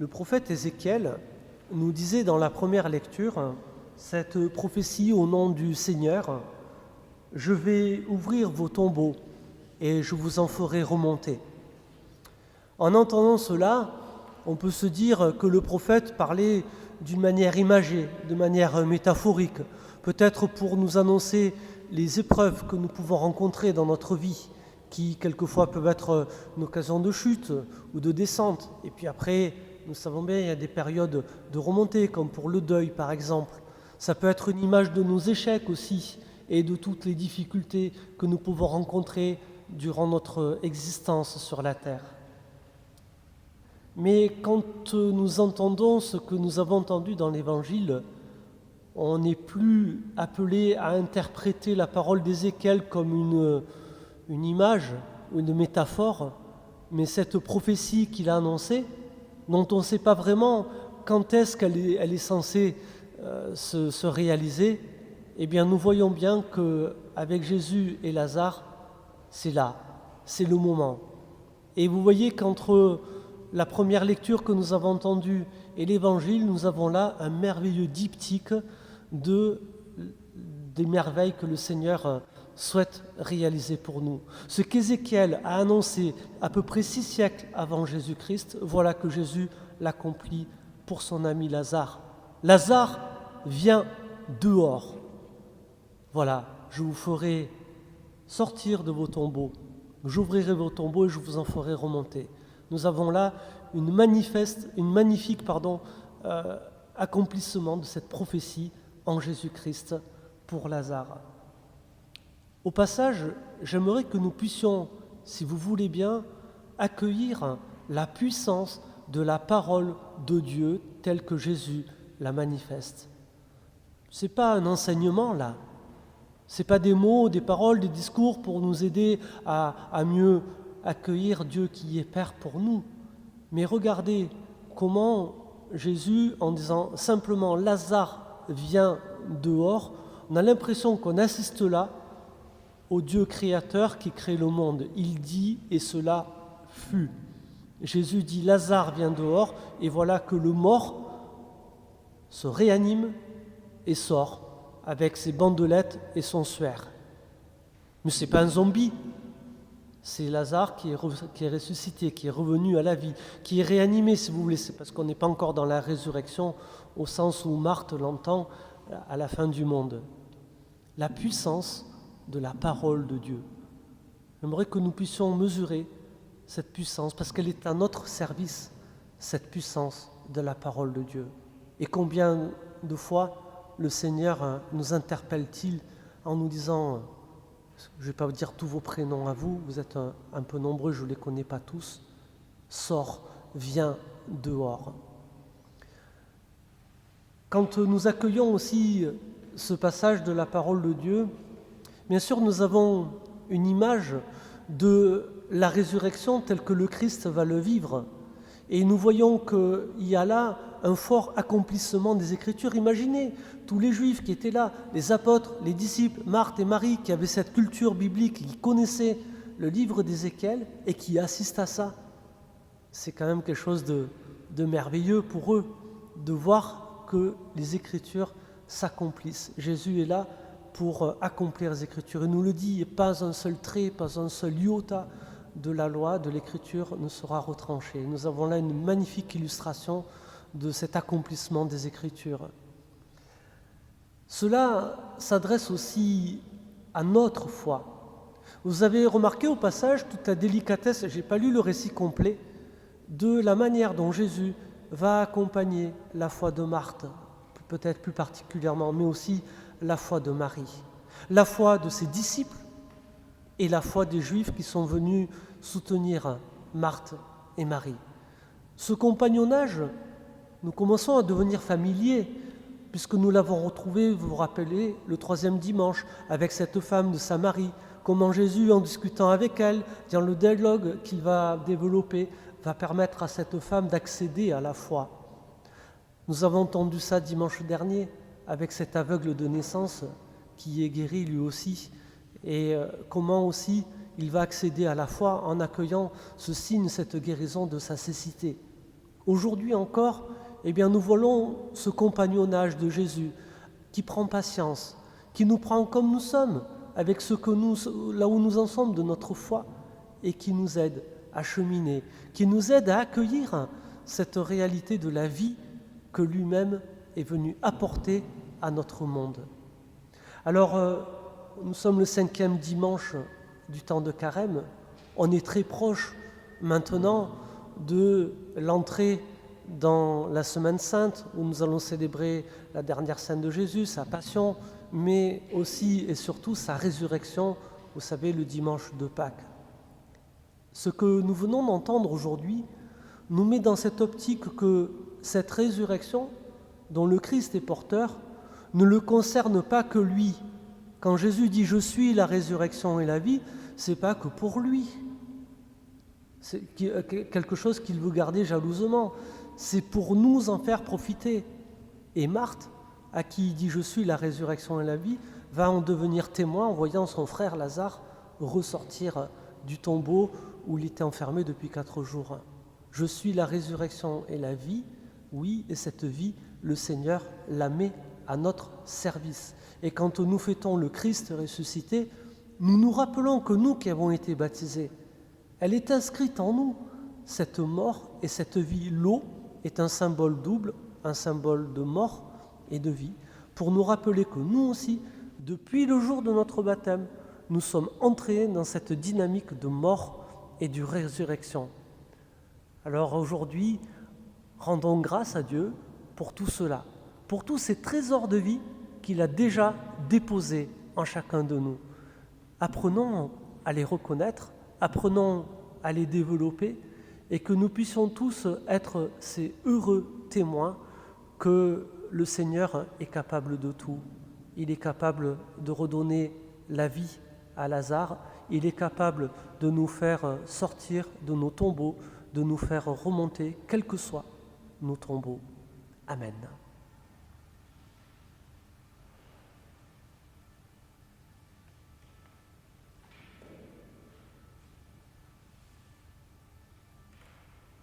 Le prophète Ézéchiel nous disait dans la première lecture cette prophétie au nom du Seigneur: « Je vais ouvrir vos tombeaux et je vous en ferai remonter ». En entendant cela, on peut se dire que le prophète parlait d'une manière imagée, de manière métaphorique, peut-être pour nous annoncer les épreuves que nous pouvons rencontrer dans notre vie, qui quelquefois peuvent être une occasion de chute ou de descente. Et puis après, nous savons bien, il y a des périodes de remontée, comme pour le deuil par exemple. Ça peut être une image de nos échecs aussi, et de toutes les difficultés que nous pouvons rencontrer durant notre existence sur la terre. Mais quand nous entendons ce que nous avons entendu dans l'Évangile, on n'est plus appelé à interpréter la parole d'Ézéchiel comme une image ou une métaphore, mais cette prophétie qu'il a annoncée, dont on ne sait pas vraiment quand est-ce qu'elle est censée se réaliser, eh bien nous voyons bien qu'avec Jésus et Lazare, c'est là, c'est le moment. Et vous voyez qu'entre la première lecture que nous avons entendue et l'Évangile, nous avons là un merveilleux diptyque des merveilles que le Seigneur souhaite réaliser pour nous. Ce qu'Ézéchiel a annoncé à peu près 6 siècles avant Jésus-Christ, voilà que Jésus l'accomplit pour son ami Lazare. Lazare, viens dehors. Voilà, je vous ferai sortir de vos tombeaux, j'ouvrirai vos tombeaux et je vous en ferai remonter. Nous avons là une magnifique accomplissement de cette prophétie en Jésus-Christ pour Lazare. Au passage, j'aimerais que nous puissions, si vous voulez bien, accueillir la puissance de la parole de Dieu telle que Jésus la manifeste. Ce n'est pas un enseignement là, ce n'est pas des mots, des paroles, des discours pour nous aider à mieux accueillir Dieu qui est Père pour nous. Mais regardez comment Jésus, en disant simplement « Lazare, viens dehors », on a l'impression qu'on assiste là au Dieu créateur qui crée le monde. Il dit et cela fut. Jésus dit « Lazare, viens dehors » et voilà que le mort se réanime et sort avec ses bandelettes et son suaire. Mais ce n'est pas un zombie. C'est Lazare qui est ressuscité, qui est revenu à la vie, qui est réanimé, si vous voulez. C'est parce qu'on n'est pas encore dans la résurrection au sens où Marthe l'entend à la fin du monde. La puissance de la parole de Dieu. J'aimerais que nous puissions mesurer cette puissance parce qu'elle est à notre service, cette puissance de la parole de Dieu. Et combien de fois le Seigneur nous interpelle-t-il en nous disant... Je ne vais pas vous dire tous vos prénoms à vous, vous êtes un peu nombreux, je ne les connais pas tous. Sors, viens dehors. Quand nous accueillons aussi ce passage de la parole de Dieu, bien sûr nous avons une image de la résurrection telle que le Christ va le vivre. Et nous voyons qu'il y a là un fort accomplissement des Écritures. Imaginez tous les Juifs qui étaient là, les apôtres, les disciples, Marthe et Marie, qui avaient cette culture biblique, qui connaissaient le livre d'Ézéchiel et qui assistent à ça. C'est quand même quelque chose de merveilleux pour eux, de voir que les Écritures s'accomplissent. Jésus est là pour accomplir les Écritures. Il nous le dit, pas un seul trait, pas un seul iota de la loi, de l'Écriture ne sera retranché. Nous avons là une magnifique illustration de cet accomplissement des Écritures. Cela s'adresse aussi à notre foi. Vous avez remarqué au passage toute la délicatesse, je n'ai pas lu le récit complet, de la manière dont Jésus va accompagner la foi de Marthe, peut-être plus particulièrement, mais aussi la foi de Marie, la foi de ses disciples et la foi des Juifs qui sont venus soutenir Marthe et Marie. Ce compagnonnage, nous commençons à devenir familiers, puisque nous l'avons retrouvé, vous vous rappelez, le 3e dimanche, avec cette femme de Samarie, comment Jésus, en discutant avec elle, dans le dialogue qu'il va développer, va permettre à cette femme d'accéder à la foi. Nous avons entendu ça dimanche dernier, avec cet aveugle de naissance qui est guéri lui aussi, et comment aussi il va accéder à la foi en accueillant ce signe, cette guérison de sa cécité. Aujourd'hui encore, nous voyons ce compagnonnage de Jésus qui prend patience, qui nous prend comme nous sommes, avec là où nous en sommes de notre foi, et qui nous aide à cheminer, qui nous aide à accueillir cette réalité de la vie que lui-même est venu apporter à notre monde. Alors, nous sommes le 5e dimanche du temps de Carême. On est très proche maintenant de l'entrée dans la Semaine Sainte, où nous allons célébrer la dernière scène de Jésus, sa passion, mais aussi et surtout sa résurrection, vous savez, le dimanche de Pâques. Ce que nous venons d'entendre aujourd'hui nous met dans cette optique que cette résurrection, dont le Christ est porteur, ne le concerne pas que lui. Quand Jésus dit « Je suis la résurrection et la vie », ce n'est pas que pour lui. C'est quelque chose qu'il veut garder jalousement. C'est pour nous en faire profiter. Et Marthe, à qui il dit « Je suis la résurrection et la vie », va en devenir témoin en voyant son frère Lazare ressortir du tombeau où il était enfermé depuis 4 jours. Je suis la résurrection et la vie, oui, et cette vie, le Seigneur la met à notre service. Et quand nous fêtons le Christ ressuscité, nous nous rappelons que nous qui avons été baptisés, elle est inscrite en nous, cette mort et cette vie. L'eau est un symbole double, un symbole de mort et de vie, pour nous rappeler que nous aussi, depuis le jour de notre baptême, nous sommes entrés dans cette dynamique de mort et de résurrection. Alors aujourd'hui, rendons grâce à Dieu pour tout cela, pour tous ces trésors de vie qu'il a déjà déposés en chacun de nous. Apprenons à les reconnaître, apprenons à les développer et que nous puissions tous être ces heureux témoins que le Seigneur est capable de tout. Il est capable de redonner la vie à Lazare, il est capable de nous faire sortir de nos tombeaux, de nous faire remonter, quels que soient nos tombeaux. Amen.